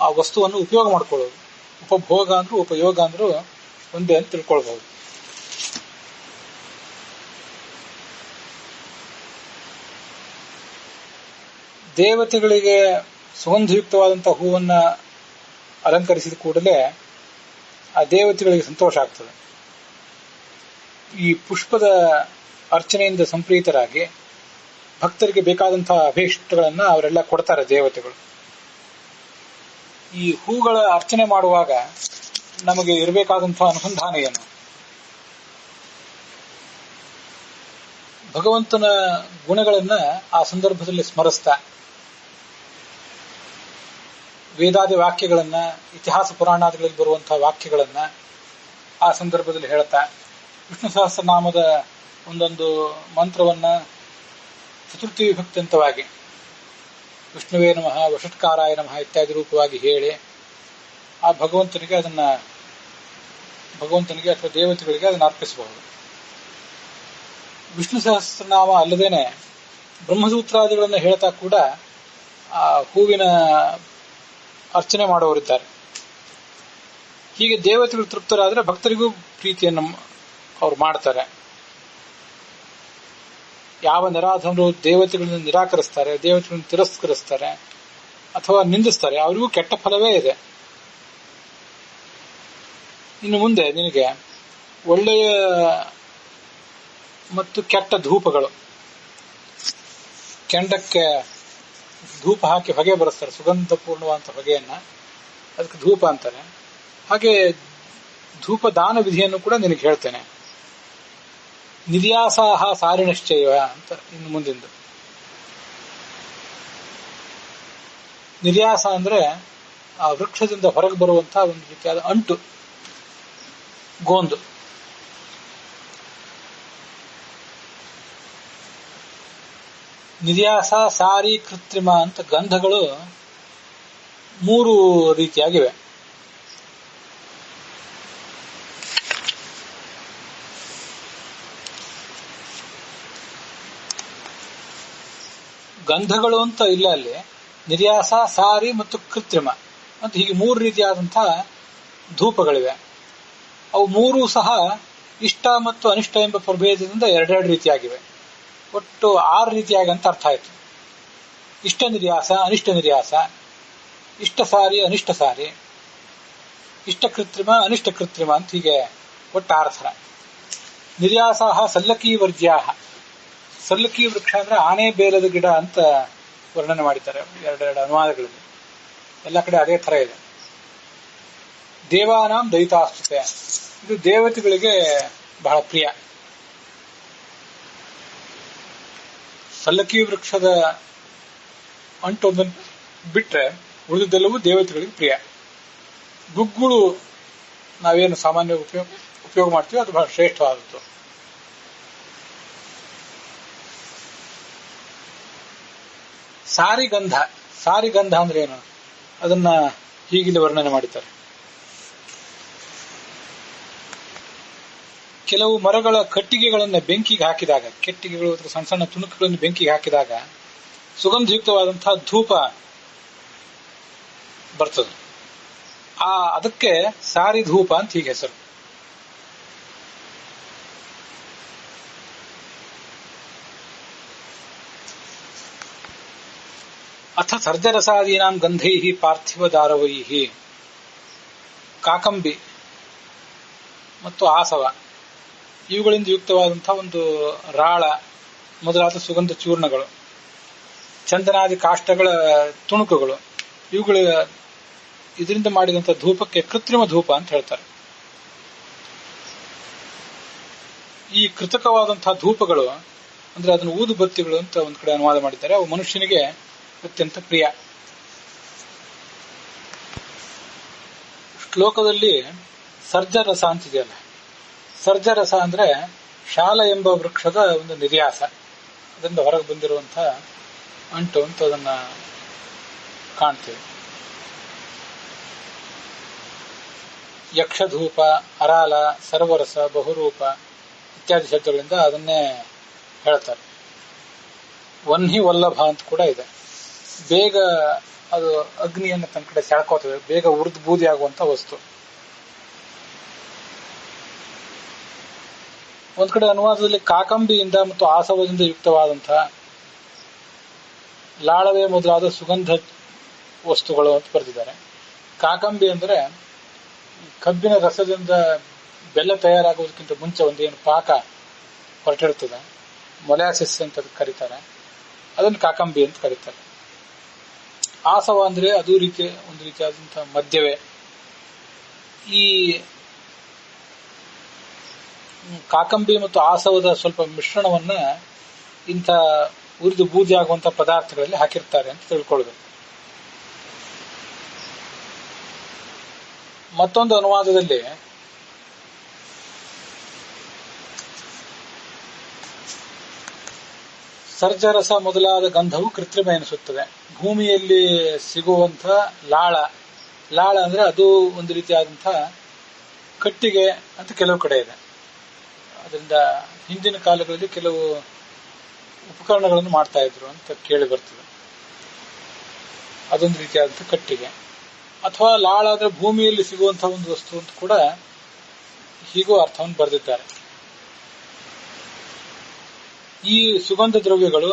ಆ ವಸ್ತುವನ್ನು ಉಪಯೋಗ ಮಾಡ್ಕೊಳ್ಳೋದು. ಉಪಭೋಗ ಅಂದ್ರೂ ಉಪಯೋಗ ಅಂದ್ರೂ ಒಂದೇ ಅಂತ ತಿಳ್ಕೊಳ್ಬಹುದು. ದೇವತೆಗಳಿಗೆ ಸುಗಂಧಯುಕ್ತವಾದಂತಹ ಹೂವನ್ನ ಅಲಂಕರಿಸಿದ ಕೂಡಲೇ ಆ ದೇವತೆಗಳಿಗೆ ಸಂತೋಷ ಆಗ್ತದೆ. ಈ ಪುಷ್ಪದ ಅರ್ಚನೆಯಿಂದ ಸಂಪ್ರೀತರಾಗಿ ಭಕ್ತರಿಗೆ ಬೇಕಾದಂತಹ ಅಭೀಷ್ಟಗಳನ್ನ ಅವರೆಲ್ಲ ಕೊಡ್ತಾರೆ ದೇವತೆಗಳು. ಈ ಹೂಗಳ ಅರ್ಚನೆ ಮಾಡುವಾಗ ನಮಗೆ ಇರಬೇಕಾದಂತಹ ಅನುಸಂಧಾನ ಏನು? ಭಗವಂತನ ಗುಣಗಳನ್ನ ಆ ಸಂದರ್ಭದಲ್ಲಿ ಸ್ಮರಿಸ್ತಾ, ವೇದಾದಿ ವಾಕ್ಯಗಳನ್ನ, ಇತಿಹಾಸ ಪುರಾಣಾದಿಗಳಲ್ಲಿ ಬರುವಂತಹ ವಾಕ್ಯಗಳನ್ನ ಆ ಸಂದರ್ಭದಲ್ಲಿ ಹೇಳ್ತಾ, ವಿಷ್ಣು ಸಹಸ್ರನಾಮದ ಒಂದೊಂದು ಮಂತ್ರವನ್ನ ಚತುರ್ಥಿ ವಿಭಕ್ತಿಯಂತವಾಗಿ ವಿಷ್ಣುವೇ ನಮಃ, ವಷಟ್ಕಾರಾಯ ನಮಃ ಇತ್ಯಾದಿ ರೂಪವಾಗಿ ಹೇಳಿ ಆ ಭಗವಂತನಿಗೆ ಅಥವಾ ದೇವತೆಗಳಿಗೆ ಅದನ್ನು ಅರ್ಪಿಸಬಹುದು. ವಿಷ್ಣು ಸಹಸ್ರನಾಮ ಅಲ್ಲದೇನೆ ಬ್ರಹ್ಮಸೂತ್ರಾದಿಗಳನ್ನು ಹೇಳ್ತಾ ಕೂಡ ಆ ಹೂವಿನ ಅರ್ಚನೆ ಮಾಡುವವರಿದ್ದಾರೆ. ಹೀಗೆ ದೇವತೆಗಳು ತೃಪ್ತರಾದರೆ ಭಕ್ತರಿಗೂ ಪ್ರೀತಿಯನ್ನು ಅವ್ರು ಮಾಡ್ತಾರೆ. ಯಾವ ನಿರಾಧನರು ದೇವತೆಗಳನ್ನು ನಿರಾಕರಿಸ್ತಾರೆ, ದೇವತೆಗಳನ್ನು ತಿರಸ್ಕರಿಸ್ತಾರೆ ಅಥವಾ ನಿಂದಿಸ್ತಾರೆ, ಅವರಿಗೂ ಕೆಟ್ಟ ಫಲವೇ ಇದೆ. ಇನ್ನು ಮುಂದೆ ನಿನಗೆ ಒಳ್ಳೆಯ ಮತ್ತು ಕೆಟ್ಟ ಧೂಪಗಳು, ಕೆಂಡಕ್ಕೆ ಧೂಪ ಹಾಕಿ ಹೊಗೆ ಬರೆಸ್ತಾರೆ, ಸುಗಂಧ ಪೂರ್ಣವಾದಂಥ ಹೊಗೆಯನ್ನ, ಅದಕ್ಕೆ ಧೂಪ ಅಂತಾರೆ. ಹಾಗೆ ಧೂಪ ದಾನ ವಿಧಿಯನ್ನು ಕೂಡ ನಿನಗೆ ಹೇಳ್ತೇನೆ. ನಿರ್ಯಾಸಾಹ ಸಾರಿಣಶ್ಚೈವ ಅಂತ ಇನ್ನು ಮುಂದಿಂದು. ನಿರ್ಯಾಸ ಅಂದ್ರೆ ಆ ವೃಕ್ಷದಿಂದ ಹೊರಗೆ ಬರುವಂತಹ ಒಂದು ರೀತಿಯಾದ ಅಂಟು, ಗೋಂದು. ನಿರ್ಯಾಸ, ಸಾರಿ, ಕೃತ್ರಿಮ ಅಂತ ಗಂಧಗಳು 3 ರೀತಿಯಾಗಿವೆ. ಗಂಧಗಳು ಅಂತ ಇಲ್ಲ, ಅಲ್ಲಿ ನಿರ್ಯಾಸ, ಸಾರಿ ಮತ್ತು ಕೃತ್ರಿಮ ಅಂತ ಹೀಗೆ 3 ರೀತಿಯಾದಂತಹ ಧೂಪಗಳಿವೆ. ಅವು 3 ಸಹ ಇಷ್ಟ ಮತ್ತು ಅನಿಷ್ಟ ಎಂಬ ಪ್ರಭೇದದಿಂದ 2 ರೀತಿಯಾಗಿವೆ. ಒಟ್ಟು 6 ರೀತಿಯಾಗಿ ಅಂತ ಅರ್ಥ ಆಯ್ತು. ಇಷ್ಟ ನಿರ್ಯಾಸ, ಅನಿಷ್ಟ ನಿರ್ಯಾಸ, ಇಷ್ಟ ಸಾರಿ, ಅನಿಷ್ಟ ಸಾರಿ, ಇಷ್ಟ ಕೃತ್ರಿಮ, ಅನಿಷ್ಟ ಕೃತ್ರಿಮ ಅಂತ ಹೀಗೆ ಒಟ್ಟು 6 ಥರ. ನಿರ್ಯಾಸಾಹ ಸಲ್ಲಕಿ ವರ್ಜ್ಯಾಹ. ಸಲ್ಲಕಿ ವೃಕ್ಷ ಅಂದ್ರೆ ಆನೆ ಬೇಲದ ಗಿಡ ಅಂತ ವರ್ಣನೆ ಮಾಡಿದ್ದಾರೆ 2 ಅನುವಾದಗಳಲ್ಲಿ. ಎಲ್ಲ ಕಡೆ ಅದೇ ತರ ಇದೆ. ದೇವಾನಾಂ ದೈತಾಸ್ತುತೆ, ಇದು ದೇವತೆಗಳಿಗೆ ಬಹಳ ಪ್ರಿಯ. ಸಲ್ಲಕಿ ವೃಕ್ಷದ ಅಂಟೊಂದನ್ನು ಬಿಟ್ರೆ ಉಳಿದೆಲ್ಲವೂ ದೇವತೆಗಳಿಗೆ ಪ್ರಿಯ. ಗುಗ್ಗುಳು ನಾವೇನು ಸಾಮಾನ್ಯ ಉಪಯೋಗ ಮಾಡ್ತೀವಿ ಅದು ಬಹಳ ಶ್ರೇಷ್ಠವಾದದ್ದು. ಸಾರಿಗಂಧ, ಸಾರಿಗಂಧ ಅಂದ್ರೆ ಏನು ಅದನ್ನ ಹೀಗಿಲ್ಲಿ ವರ್ಣನೆ ಮಾಡಿದ್ದಾರೆ. ಕೆಲವು ಮರಗಳ ಕಟ್ಟಿಗೆಗಳನ್ನು ಬೆಂಕಿಗೆ ಹಾಕಿದಾಗ, ಕೆಟ್ಟಿಗೆಗಳು ಅಥವಾ ಸಣ್ಣ ಸಣ್ಣ ತುಣುಕುಗಳನ್ನು ಬೆಂಕಿಗೆ ಹಾಕಿದಾಗ ಸುಗಂಧಯುಕ್ತವಾದಂತಹ ಧೂಪ ಬರ್ತದೆ. ಅದಕ್ಕೆ ಸಾರಿ ಧೂಪ ಅಂತ ಹೀಗೆ ಹೆಸರು. ಅಥ ಸರ್ಜರಸಾದೀನಾಂ ಗಂಧೈ ಪಾರ್ಥಿವ ದಾರವೈ, ಕಾಕಂಬಿ ಮತ್ತು ಆಸವ ಇವುಗಳಿಂದ ಯುಕ್ತವಾದಂತಹ ಒಂದು ರಾಳ ಮೊದಲಾದ ಸುಗಂಧ ಚೂರ್ಣಗಳು, ಚಂದನಾದಿ ಕಾಷ್ಟಗಳ ತುಣುಕುಗಳು, ಇವುಗಳ ಇದರಿಂದ ಮಾಡಿದಂತಹ ಧೂಪಕ್ಕೆ ಕೃತ್ರಿಮ ಧೂಪ ಅಂತ ಹೇಳ್ತಾರೆ. ಈ ಕೃತಕವಾದಂತಹ ಧೂಪಗಳು ಅಂದ್ರೆ ಅದನ್ನು ಊದು ಬತ್ತಿಗಳು ಅಂತ ಒಂದ್ ಕಡೆ ಅನುವಾದ ಮಾಡಿದ್ದಾರೆ. ಅವು ಮನುಷ್ಯನಿಗೆ ಅತ್ಯಂತ ಪ್ರಿಯ. ಶ್ಲೋಕದಲ್ಲಿ ಸರ್ಜರಸ ಅಂತಿದೆಯಲ್ಲ, ಸರ್ಜರಸ ಅಂದ್ರೆ ಶಾಲ ಎಂಬ ವೃಕ್ಷದ ಒಂದು ನಿರ್ಯಾಸ, ಅದರಿಂದ ಹೊರಗೆ ಬಂದಿರುವಂತಹ ಅಂಟು ಅಂತ ಅದನ್ನ ಕಾಣ್ತೇವೆ. ಯಕ್ಷಧೂಪ, ಅರಾಲ, ಸರ್ವರಸ, ಬಹುರೂಪ ಇತ್ಯಾದಿ ಶಬ್ದಗಳಿಂದ ಅದನ್ನೇ ಹೇಳ್ತಾರೆ. ವನ್ಹಿ ವಲ್ಲಭ ಅಂತ ಕೂಡ ಇದೆ. ಬೇಗ ಅದು ಅಗ್ನಿಯನ್ನು ತನ್ನ ಕಡೆ ಸೆಳ್ಕೋತದೆ, ಬೇಗ ಉರಿದು ಬೂದಿ ಆಗುವಂತ ವಸ್ತು. ಒಂದ್ ಕಡೆ ಅನುವಾದದಲ್ಲಿ ಕಾಕಂಬಿಯಿಂದ ಮತ್ತು ಆಸವದಿಂದ ಯುಕ್ತವಾದಂತಹ ಲಾಳವೆ ಮೊದಲಾದ ಸುಗಂಧ ವಸ್ತುಗಳು ಅಂತ ಬರೆದಿದ್ದಾರೆ. ಕಾಕಂಬಿ ಅಂದ್ರೆ ಕಬ್ಬಿನ ರಸದಿಂದ ಬೆಲ್ಲ ತಯಾರಾಗುವುದಕ್ಕಿಂತ ಮುಂಚೆ ಒಂದೇನು ಪಾಕ ಹೊರಟಿರ್ತದೆ, ಮೊಲಾಸಿಸ್ ಅಂತ ಕರೀತಾರೆ, ಅದನ್ನು ಕಾಕಂಬಿ ಅಂತ ಕರೀತಾರೆ. ಆಸವ ಅಂದ್ರೆ ಅದು ಒಂದು ರೀತಿಯಾದಂತಹ ಮದ್ಯವೇ. ಈ ಕಾಕಂಬಿ ಮತ್ತು ಆಸವದ ಸ್ವಲ್ಪ ಮಿಶ್ರಣವನ್ನ ಇಂಥ ಉರಿದು ಬೂದಿ ಆಗುವಂತಹ ಪದಾರ್ಥಗಳಲ್ಲಿ ಹಾಕಿರ್ತಾರೆ ಅಂತ ತಿಳ್ಕೊಳ್ಬೇಕು. ಮತ್ತೊಂದು ಅನುವಾದದಲ್ಲಿ ಸರ್ಜರಸ ಮೊದಲಾದ ಗಂಧವು ಕೃತ್ರಿಮ ಎನಿಸುತ್ತದೆ. ಭೂಮಿಯಲ್ಲಿ ಸಿಗುವಂತಹ ಲಾಳ ಅಂದ್ರೆ ಅದು ಒಂದು ರೀತಿಯಾದಂತಹ ಕಟ್ಟಿಗೆ ಅಂತ ಕೆಲವು ಕಡೆ ಇದೆ. ಅದರಿಂದ ಹಿಂದಿನ ಕಾಲಗಳಲ್ಲಿ ಕೆಲವು ಉಪಕರಣಗಳನ್ನು ಮಾಡ್ತಾ ಇದ್ರು ಅಂತ ಕೇಳಿ ಬರ್ತದೆ. ಅದೊಂದು ರೀತಿಯಾದಂತಹ ಕಟ್ಟಿಗೆ. ಅಥವಾ ಲಾಳ ಅಂದ್ರೆ ಭೂಮಿಯಲ್ಲಿ ಸಿಗುವಂತಹ ಒಂದು ವಸ್ತು ಅಂತ ಕೂಡ ಹೀಗೂ ಅರ್ಥವನ್ನು ಬರೆದಿದ್ದಾರೆ. ಈ ಸುಗಂಧ ದ್ರವ್ಯಗಳು,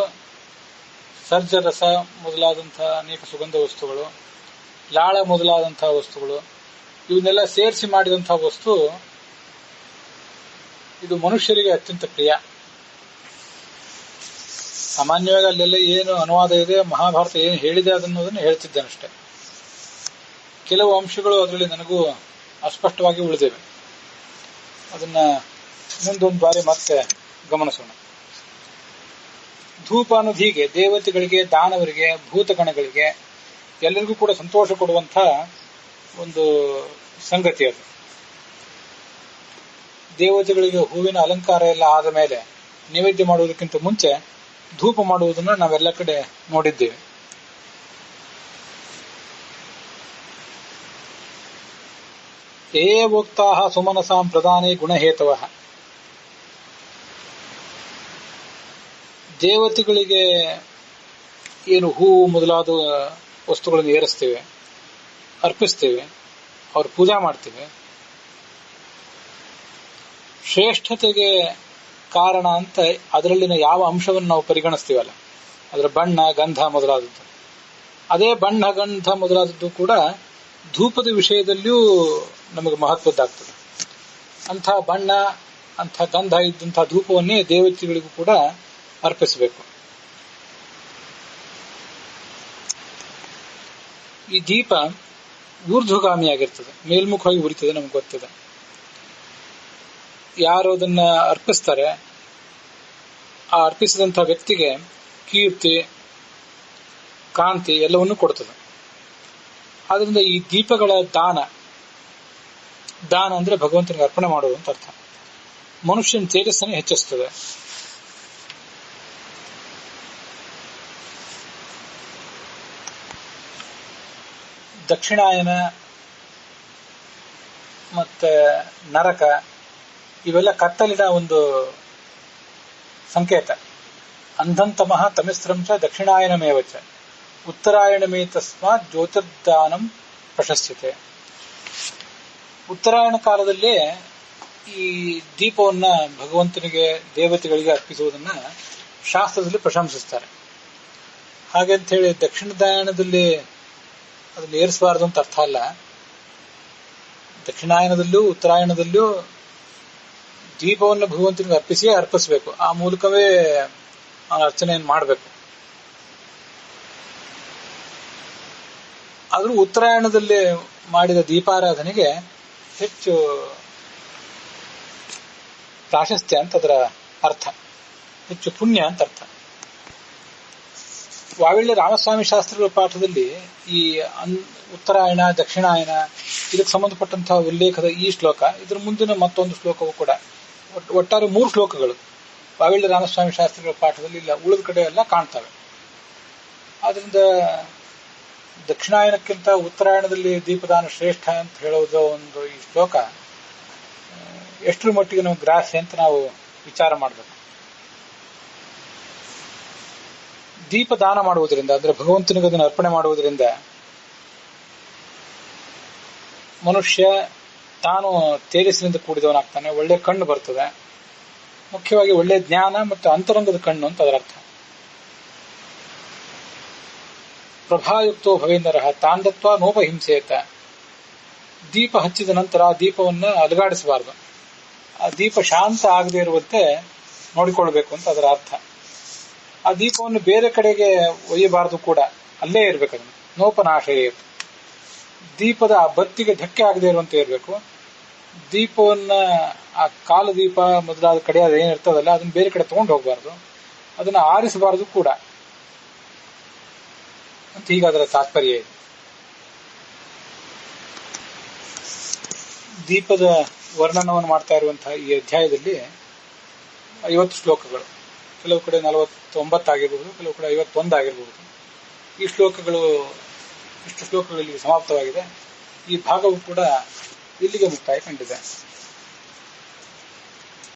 ಸರ್ಜರಸ ಮೊದಲಾದಂತಹ ಅನೇಕ ಸುಗಂಧ ವಸ್ತುಗಳು, ಲಾಳ ಮೊದಲಾದಂತಹ ವಸ್ತುಗಳು, ಇವನ್ನೆಲ್ಲ ಸೇರಿಸಿ ಮಾಡಿದಂತಹ ವಸ್ತು ಇದು ಮನುಷ್ಯರಿಗೆ ಅತ್ಯಂತ ಪ್ರಿಯ. ಸಾಮಾನ್ಯವಾಗಿ ಅಲ್ಲೆಲ್ಲ ಏನು ಅನುವಾದ ಇದೆ, ಮಹಾಭಾರತ ಏನು ಹೇಳಿದೆ ಅದನ್ನೋದನ್ನು ಹೇಳ್ತಿದ್ದೇನಷ್ಟೇ. ಕೆಲವು ಅಂಶಗಳು ಅದರಲ್ಲಿ ನನಗೂ ಅಸ್ಪಷ್ಟವಾಗಿ ಉಳಿದಿವೆ. ಅದನ್ನ ಮುಂದೊಂದು ಬಾರಿ ಮತ್ತೆ ಗಮನಿಸೋಣ. ಧೂಪ ಅನ್ನೋದು ಹೀಗೆ ದೇವತೆಗಳಿಗೆ, ದಾನವರಿಗೆ, ಭೂತಗಣಗಳಿಗೆ ಎಲ್ಲರಿಗೂ ಕೂಡ ಸಂತೋಷ ಕೊಡುವಂತಹ ಒಂದು ಸಂಗತಿ ಅದು. ದೇವತೆಗಳಿಗೆ ಹೂವಿನ ಅಲಂಕಾರ ಎಲ್ಲ ಆದ ಮೇಲೆ ನೈವೇದ್ಯ ಮಾಡುವುದಕ್ಕಿಂತ ಮುಂಚೆ ಧೂಪ ಮಾಡುವುದನ್ನು ನಾವೆಲ್ಲ ಕಡೆ ನೋಡಿದ್ದೇವೆ. ಯೇ ಭೋಕ್ತಾಃ ಸುಮನಸಾಂ ಪ್ರಧಾನೇ ಗುಣಹೇತವಃ. ದೇವತೆಗಳಿಗೆ ಏನು ಹೂವು ಮೊದಲಾದ ವಸ್ತುಗಳನ್ನು ಏರಿಸ್ತೇವೆ, ಅರ್ಪಿಸ್ತೇವೆ, ಅವ್ರ ಪೂಜಾ ಮಾಡ್ತೇವೆ. ಶ್ರೇಷ್ಠತೆಗೆ ಕಾರಣ ಅಂತ ಅದರಲ್ಲಿನ ಯಾವ ಅಂಶವನ್ನು ನಾವು ಪರಿಗಣಿಸ್ತೀವಲ್ಲ, ಅದರ ಬಣ್ಣ, ಗಂಧ ಮೊದಲಾದದ್ದು. ಅದೇ ಬಣ್ಣ, ಗಂಧ ಮೊದಲಾದದ್ದು ಕೂಡ ಧೂಪದ ವಿಷಯದಲ್ಲಿಯೂ ನಮಗೆ ಮಹತ್ವದ್ದಾಗ್ತದೆ. ಅಂಥ ಬಣ್ಣ, ಅಂಥ ಗಂಧ ಇದ್ದಂತಹ ಧೂಪವನ್ನೇ ದೇವತೆಗಳಿಗೂ ಕೂಡ ಅರ್ಪಿಸಬೇಕು. ಈ ದೀಪ ಊರ್ಧ್ವಗಾಮಿಯಾಗಿರ್ತದೆ, ಮೇಲ್ಮುಖವಾಗಿ ಉರಿತದೆ, ನಮ್ಗೆ ಗೊತ್ತಿದೆ. ಯಾರು ಅದನ್ನ ಅರ್ಪಿಸ್ತಾರೆ, ಆ ಅರ್ಪಿಸಿದಂತಹ ವ್ಯಕ್ತಿಗೆ ಕೀರ್ತಿ, ಕಾಂತಿ ಎಲ್ಲವನ್ನೂ ಕೊಡ್ತದೆ. ಆದ್ರಿಂದ ಈ ದೀಪಗಳ ದಾನ ಅಂದ್ರೆ ಭಗವಂತನಿಗೆ ಅರ್ಪಣೆ ಮಾಡುವುದು ಅಂತ ಅರ್ಥ. ಮನುಷ್ಯನ ತೇಜಸ್ಸನ್ನು ಹೆಚ್ಚಿಸ್ತದೆ. ದಕ್ಷಿಣಾಯನ ಮತ್ತೆ ನರಕ ಇವೆಲ್ಲ ಕತ್ತಲಿನ ಒಂದು ಸಂಕೇತ. ಅಂಧಂತಮಃ ತಮಿಸ್ರಂಚ ದಕ್ಷಿಣಾಯನಮೇವಚ ಉತ್ತರಾಯಣಮೇ ತಸ್ಮಾತ್ ಜ್ಯೋತಿರ್ದಾನಂ ಪ್ರಶಸ್ಯತೆ. ಉತ್ತರಾಯಣ ಕಾಲದಲ್ಲಿ ಈ ದೀಪವನ್ನ ಭಗವಂತನಿಗೆ, ದೇವತೆಗಳಿಗೆ ಅರ್ಪಿಸುವುದನ್ನ ಶಾಸ್ತ್ರದಲ್ಲಿ ಪ್ರಶಂಸಿಸ್ತಾರೆ. ಹಾಗೆ ಅಂತ ಹೇಳಿ ದಕ್ಷಿಣದಾಯನದಲ್ಲಿ ಅದನ್ನು ಏರಿಸಬಾರದು ಅಂತ ಅರ್ಥ ಅಲ್ಲ. ದಕ್ಷಿಣಾಯನದಲ್ಲೂ ಉತ್ತರಾಯಣದಲ್ಲೂ ದೀಪವನ್ನು ಭಗವಂತನಿಗೆ ಅರ್ಪಿಸಬೇಕು. ಆ ಮೂಲಕವೇ ಅರ್ಚನೆಯನ್ನು ಮಾಡಬೇಕು. ಆದರೂ ಉತ್ತರಾಯಣದಲ್ಲಿ ಮಾಡಿದ ದೀಪಾರಾಧನೆಗೆ ಹೆಚ್ಚು ಪ್ರಾಶಸ್ತ್ಯ ಅಂತ ಅದರ ಅರ್ಥ, ಹೆಚ್ಚು ಪುಣ್ಯ ಅಂತ ಅರ್ಥ. ವಾವಿಳ್ಳಿ ರಾಮಸ್ವಾಮಿ ಶಾಸ್ತ್ರಿಗಳ ಪಾಠದಲ್ಲಿ ಈ ಉತ್ತರಾಯಣ, ದಕ್ಷಿಣಾಯನ ಇದಕ್ಕೆ ಸಂಬಂಧಪಟ್ಟಂತಹ ಉಲ್ಲೇಖದ ಈ ಶ್ಲೋಕ, ಇದರ ಮುಂದಿನ ಮತ್ತೊಂದು ಶ್ಲೋಕವೂ ಕೂಡ, ಒಟ್ಟಾರೆ 3 ಶ್ಲೋಕಗಳು ವಾವಿಳ್ಳಿ ರಾಮಸ್ವಾಮಿ ಶಾಸ್ತ್ರಿಗಳ ಪಾಠದಲ್ಲಿ ಇಲ್ಲ, ಉಳಿದ ಕಡೆ ಎಲ್ಲ ಕಾಣ್ತವೆ. ಆದ್ರಿಂದ ದಕ್ಷಿಣಾಯನಕ್ಕಿಂತ ಉತ್ತರಾಯಣದಲ್ಲಿ ದೀಪದಾನ ಶ್ರೇಷ್ಠ ಅಂತ ಹೇಳುವುದೋ ಒಂದು ಈ ಶ್ಲೋಕ ಎಷ್ಟರ ಮಟ್ಟಿಗೆ ನಮಗೆ ಗ್ರಾಹ್ಯ ಅಂತ ನಾವು ವಿಚಾರ ಮಾಡಬೇಕು. ದೀಪದಾನ ಮಾಡುವುದರಿಂದ, ಅಂದ್ರೆ ಭಗವಂತನಿಗೆ ಅದನ್ನು ಅರ್ಪಣೆ ಮಾಡುವುದರಿಂದ ಮನುಷ್ಯ ತಾನು ತೇಜಸ್ಸಿನಿಂದ ಕೂಡಿದವನಾಗ್ತಾನೆ, ಒಳ್ಳೆ ಕಣ್ಣು ಬರ್ತದೆ. ಮುಖ್ಯವಾಗಿ ಒಳ್ಳೆ ಜ್ಞಾನ ಮತ್ತು ಅಂತರಂಗದ ಕಣ್ಣು ಅಂತ ಅದರ ಅರ್ಥ. ಪ್ರಭಾಯುಕ್ತೋ ಭವೇಂದ್ರಃ ತಾಂಡತ್ವ ನೋಪಹಿಂಸೇತ. ದೀಪ ಹಚ್ಚಿದ ನಂತರ ಆ ದೀಪವನ್ನು ಅಲುಗಾಡಿಸಬಾರದು. ಆ ದೀಪ ಶಾಂತ ಆಗದೆ ಇರುವಂತೆ ನೋಡಿಕೊಳ್ಬೇಕು ಅಂತ ಅದರ ಅರ್ಥ. ಆ ದೀಪವನ್ನು ಬೇರೆ ಕಡೆಗೆ ಒಯ್ಯಬಾರದು ಕೂಡ, ಅಲ್ಲೇ ಇರಬೇಕು. ಅದನ್ನು ನೋಪನಾಶಯ, ದೀಪದ ಆ ಬತ್ತಿಗೆ ಧಕ್ಕೆ ಆಗದೆ ಇರುವಂತೆ ಇರಬೇಕು. ದೀಪವನ್ನ ಆ ಕಾಲು ದೀಪ ಮೊದಲಾದ ಕಡೆ ಅದು ಏನಿರ್ತದಲ್ಲ ಅದನ್ನ ಬೇರೆ ಕಡೆ ತಗೊಂಡು ಹೋಗಬಾರ್ದು, ಅದನ್ನ ಆರಿಸಬಾರದು ಕೂಡ ಅಂತ ಈಗ ಅದರ ತಾತ್ಪರ್ಯ ಇದೆ. ದೀಪದ ವರ್ಣನವನ್ನು ಮಾಡ್ತಾ ಇರುವಂತಹ ಈ ಅಧ್ಯಾಯದಲ್ಲಿ 50 ಶ್ಲೋಕಗಳು, ಕೆಲವು ಕಡೆ 49 ಆಗಿರಬಹುದು, ಕೆಲವು ಕಡೆ 51 ಆಗಿರಬಹುದು. ಈ ಶ್ಲೋಕಗಳು, ಇಷ್ಟು ಶ್ಲೋಕಗಳು ಇಲ್ಲಿಗೆ ಸಮಾಪ್ತವಾಗಿದೆ. ಈ ಭಾಗವು ಕೂಡ ಇಲ್ಲಿಗೆ ಮುಕ್ತಾಯ ಕಂಡಿದೆ.